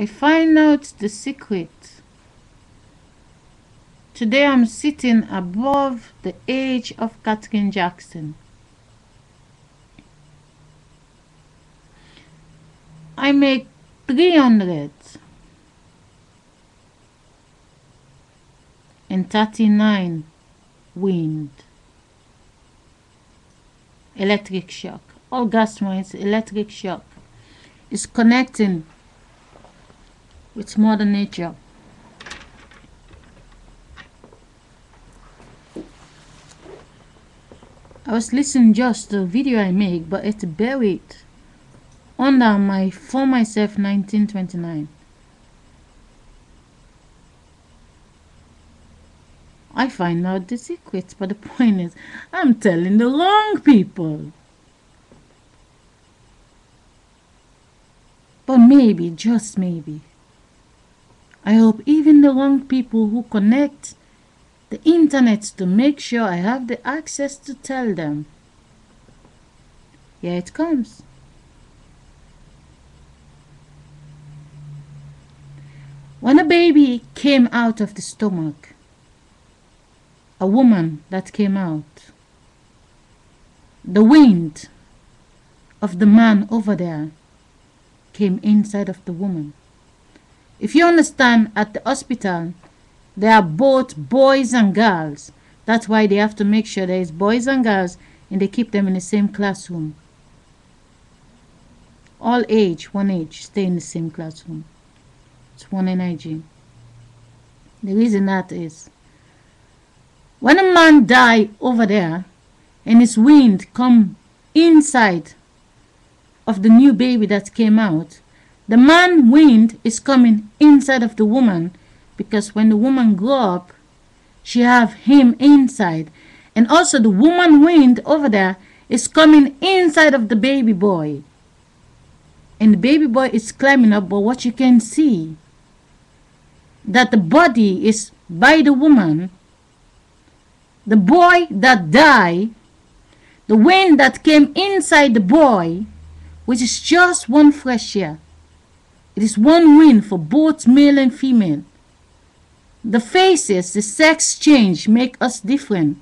I find out the secret. Today I'm sitting above the age of Katherine Jackson. I make 339 wind. Electric shock. Orgasm is electric shock. It's connecting with Mother Nature. I was listening just to the video I make, but it's buried under my For Myself 1929. I find out the secrets, but the point is, I'm telling the wrong people. But maybe, just maybe, I hope even the wrong people who connect the internet to make sure I have the access to tell them. Here it comes. When a baby came out of the stomach, a woman that came out, the wind of the man over there came inside of the woman. If you understand, at the hospital, there are both boys and girls. That's why they have to make sure there is boys and girls and they keep them in the same classroom. All age, one age, stay in the same classroom. It's one energy. The reason that is, when a man die over there and his wind come inside of the new baby that came out, the man wind is coming inside of the woman, because when the woman grow up, she have him inside. And also the woman wind over there is coming inside of the baby boy. And the baby boy is climbing up, but what you can see, that the body is by the woman. The boy that died, the wind that came inside the boy, which is just one fresh air. It is one wind for both male and female. The faces, the sex change make us different.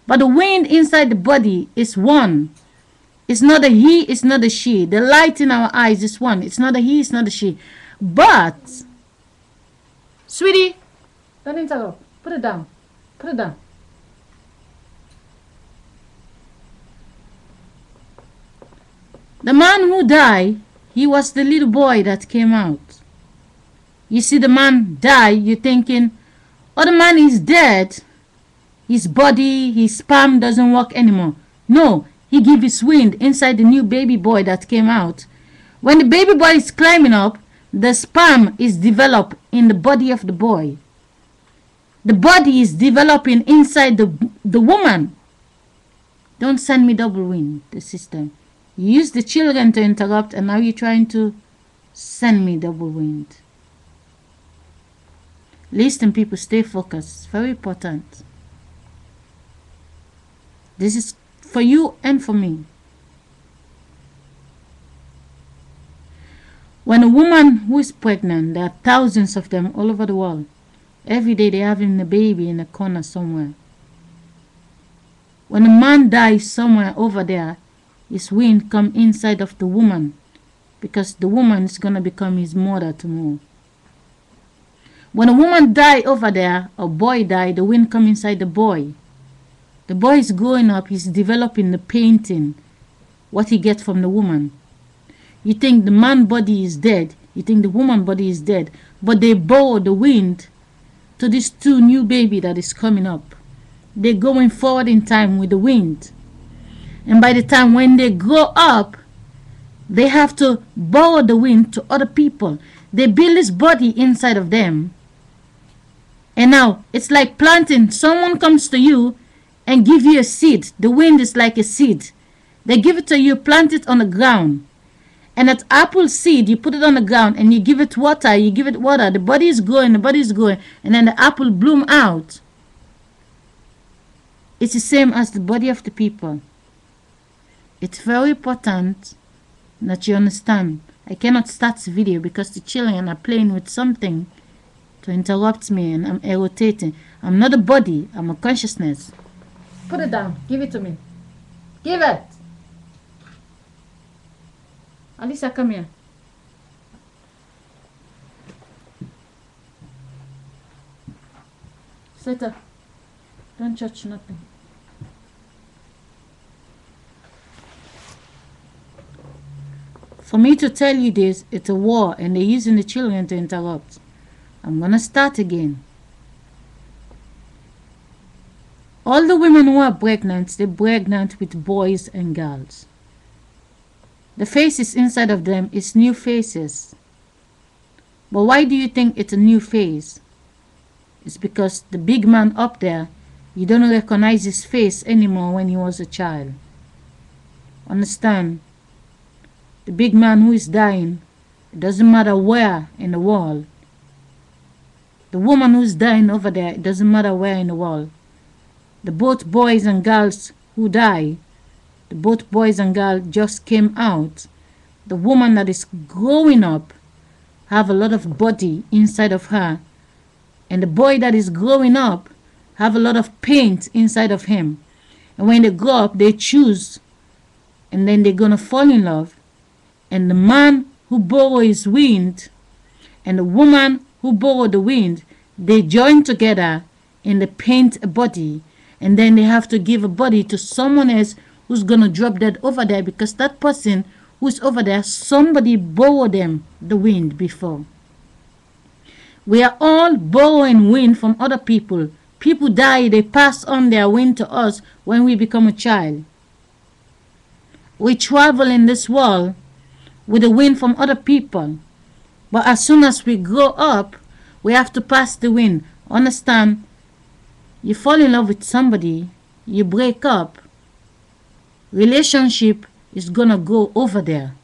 But the wind inside the body is one. It's not a he, it's not a she. The light in our eyes is one. It's not a he, it's not a she. But, sweetie, don't interrupt. Put it down. Put it down. The man who died, he was the little boy that came out. You see the man die, you're thinking, oh, the man is dead. His body, his sperm doesn't work anymore. No, he gave his wind inside the new baby boy that came out. When the baby boy is climbing up, the sperm is developed in the body of the boy. The body is developing inside the woman. Don't send me double wind, the system. You use the children to interrupt, and now you're trying to send me double wind. Listen, people, stay focused. It's very important. This is for you and for me. When a woman who is pregnant, there are thousands of them all over the world. Every day they're having a baby in a corner somewhere. When a man dies somewhere over there, his wind come inside of the woman, because the woman is going to become his mother tomorrow. When a woman die over there, a boy die, the wind come inside the boy. The boy is growing up, he's developing the painting, what he gets from the woman. You think the man body is dead, you think the woman body is dead, but they borrow the wind to this two new baby that is coming up. They're going forward in time with the wind. And by the time when they grow up, they have to borrow the wind to other people. They build this body inside of them. And now, it's like planting. Someone comes to you and give you a seed. The wind is like a seed. They give it to you, plant it on the ground. And that apple seed, you put it on the ground and you give it water, the body is growing, and then the apple bloom out. It's the same as the body of the people. It's very important that you understand I cannot start the video because the children are playing with something to interrupt me and I'm irritating. I'm not a body, I'm a consciousness. Put it down. Give it to me. Give it. Alisa, come here. Sit up. Don't touch nothing. For me to tell you this, it's a war and they're using the children to interrupt. I'm gonna start again. All the women who are pregnant, they're pregnant with boys and girls. The faces inside of them is new faces. But why do you think it's a new face? It's because the big man up there, you don't recognize his face anymore when he was a child. Understand? The big man who is dying, it doesn't matter where in the world. The woman who's dying over there, it doesn't matter where in the world. The both boys and girls who die, the both boys and girls just came out. The woman that is growing up have a lot of body inside of her. And the boy that is growing up have a lot of paint inside of him. And when they grow up, they choose. And then they're going to fall in love. And the man who borrowed his wind and the woman who borrowed the wind, they join together and they paint a body. And then they have to give a body to someone else who's going to drop dead over there because that person who's over there, somebody borrowed them the wind before. We are all borrowing wind from other people. People die, they pass on their wind to us when we become a child. We travel in this world with the wind from other people. But as soon as we grow up, we have to pass the wind. Understand? You fall in love with somebody, you break up, relationship is gonna go over there.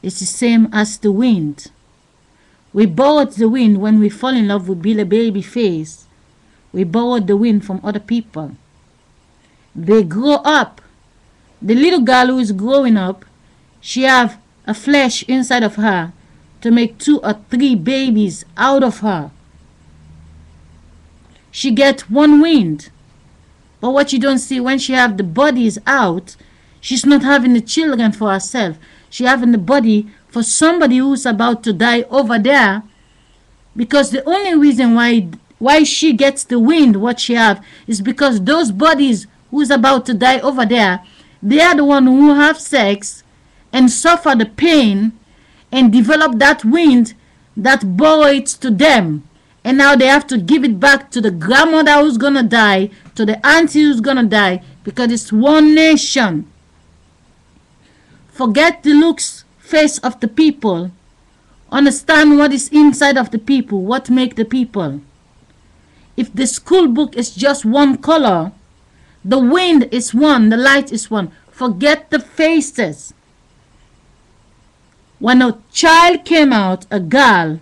It's the same as the wind. We borrowed the wind when we fall in love with Billy Baby Face. We borrowed the wind from other people. They grow up. The little girl who is growing up, she have a flesh inside of her to make 2 or 3 babies out of her. She get one wind. But what you don't see, when she have the bodies out, she's not having the children for herself. She having the body for somebody who's about to die over there. Because the only reason why she gets the wind, what she have, is because those bodies who's about to die over there, they are the one who have sex and suffer the pain and develop that wind that borrowed to them. And now they have to give it back to the grandmother who's gonna die, to the auntie who's gonna die, because it's one nation. Forget the looks, face of the people. Understand what is inside of the people, what make the people. If the school book is just one color, the wind is one, the light is one. Forget the faces. When a child came out, a girl,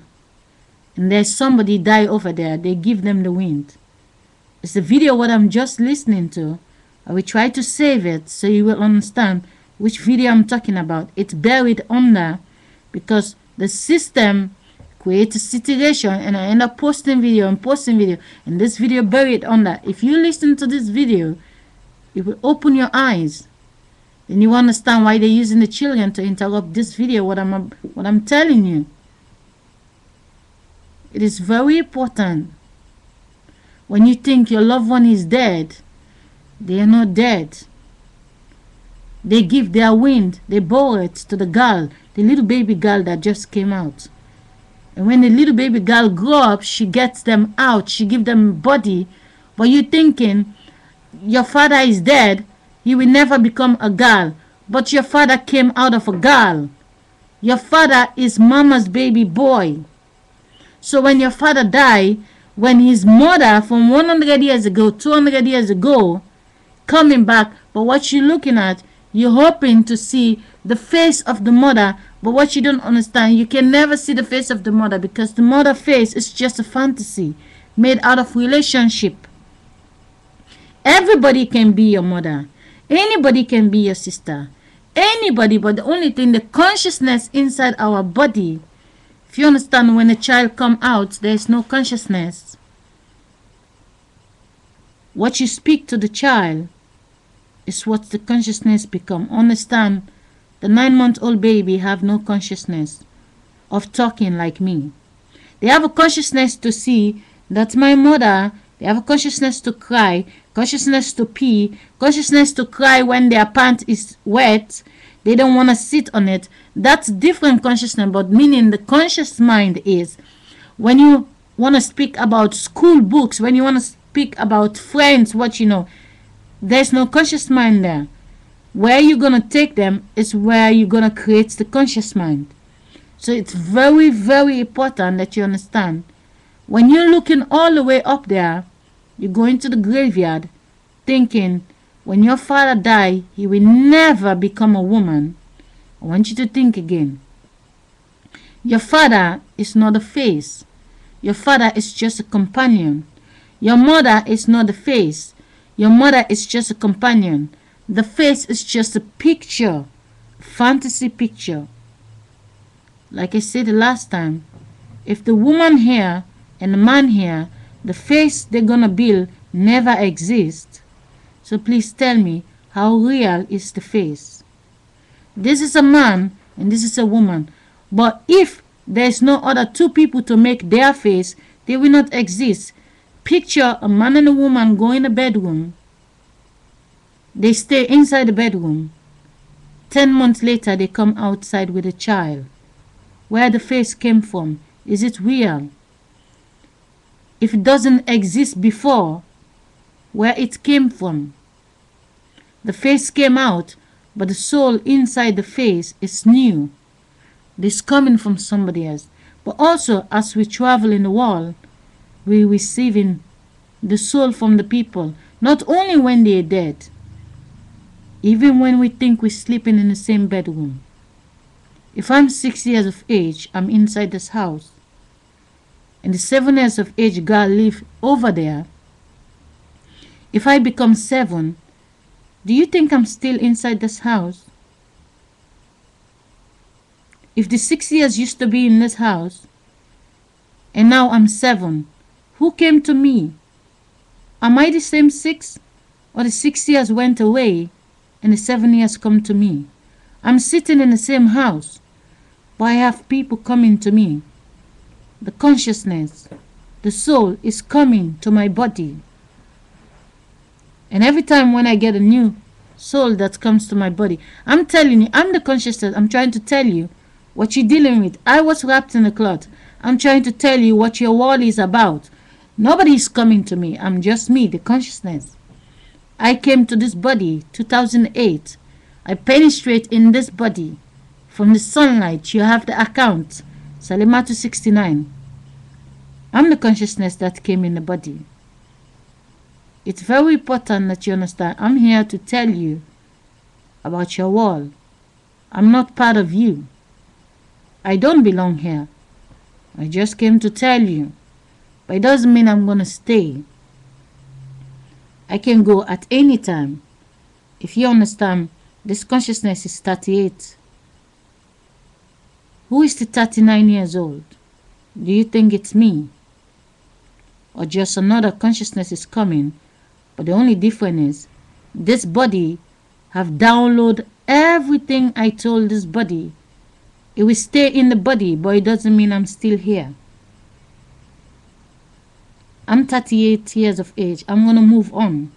and there's somebody die over there, they give them the wind. It's the video what I'm just listening to. I will try to save it so you will understand which video I'm talking about. It's buried under because the system creates a situation and I end up posting video and this video buried under. If you listen to this video, it will open your eyes. Then you understand why they're using the children to interrupt this video, what I'm telling you. It is very important. When you think your loved one is dead, they are not dead. They give their wind, they borrow it to the girl, the little baby girl that just came out. And when the little baby girl grow up, she gets them out, she gives them a body. But you thinking your father is dead, he will never become a girl. But your father came out of a girl. Your father is mama's baby boy. So when your father died, when his mother from 100 years ago, 200 years ago, coming back, but what you're looking at, you're hoping to see the face of the mother, but what you don't understand, you can never see the face of the mother because the mother face is just a fantasy made out of relationship. Everybody can be your mother. Anybody can be your sister. anybody, but the only thing, the consciousness inside our body. If you understand, when a child come out, there's no consciousness. What you speak to the child is what the consciousness become. Understand, the 9-month-old baby have no consciousness of talking like me. They have a consciousness to see that my mother. They have a consciousness to cry, consciousness to pee, consciousness to cry when their pant is wet. They don't want to sit on it. That's different consciousness, but meaning the conscious mind is when you want to speak about school books, when you want to speak about friends, what you know, there's no conscious mind there. Where you're going to take them is where you're going to create the conscious mind. So it's very, very important that you understand. When you're looking all the way up there, you're going to the graveyard thinking when your father died, he will never become a woman. I want you to think again. Your father is not a face. Your father is just a companion. Your mother is not a face. Your mother is just a companion. The face is just a picture, fantasy picture. Like I said the last time, if the woman here and the man here, the face they're gonna build never exists. So please tell me, how real is the face? This is a man and this is a woman. But if there's no other two people to make their face, they will not exist. Picture a man and a woman go in a bedroom. They stay inside the bedroom. 10 months later, they come outside with a child. Where the face came from? Is it real? If it doesn't exist before, where it came from? The face came out, but the soul inside the face is new. This coming from somebody else. But also, as we travel in the world, we're receiving the soul from the people, not only when they're dead, even when we think we're sleeping in the same bedroom. If I'm 6 years of age, I'm inside this house. And the 7 years of age God live over there. If I become 7, do you think I'm still inside this house? If the 6 years used to be in this house, and now I'm 7, who came to me? Am I the same 6? Or the 6 years went away, and the 7 years come to me? I'm sitting in the same house, but I have people coming to me. The consciousness, the soul is coming to my body. And every time when I get a new soul that comes to my body, I'm telling you, I'm the consciousness. I'm trying to tell you what you're dealing with. I was wrapped in a cloth. I'm trying to tell you what your world is about. Nobody is coming to me. I'm just me, the consciousness. I came to this body 2008. I penetrate in this body from the sunlight. You have the account. Salimatu 69. I'm the consciousness that came in the body. It's very important that you understand. I'm here to tell you about your world. I'm not part of you. I don't belong here. I just came to tell you. But it doesn't mean I'm going to stay. I can go at any time. If you understand, this consciousness is 38. Who is the 39 years old? Do you think it's me? Or just another consciousness is coming? But the only difference is this body have downloaded everything I told this body. It will stay in the body, but it doesn't mean I'm still here. I'm 38 years of age. I'm going to move on.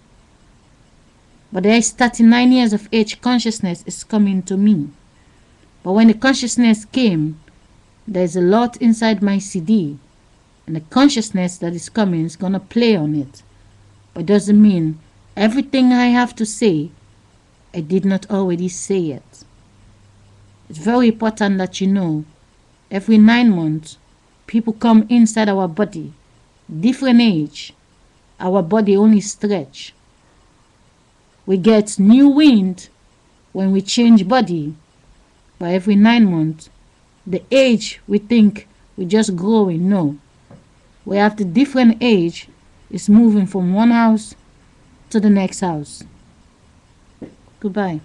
But there is 39 years of age consciousness is coming to me. But when the consciousness came, there's a lot inside my CD. And the consciousness that is coming is going to play on it. But it doesn't mean everything I have to say, I did not already say it. It's very important that you know, every 9 months, people come inside our body. Different age. Our body only stretch. We get new wind when we change body. But every 9 months, the age we think we just growing. No. We have the different age is moving from one house to the next house. Goodbye.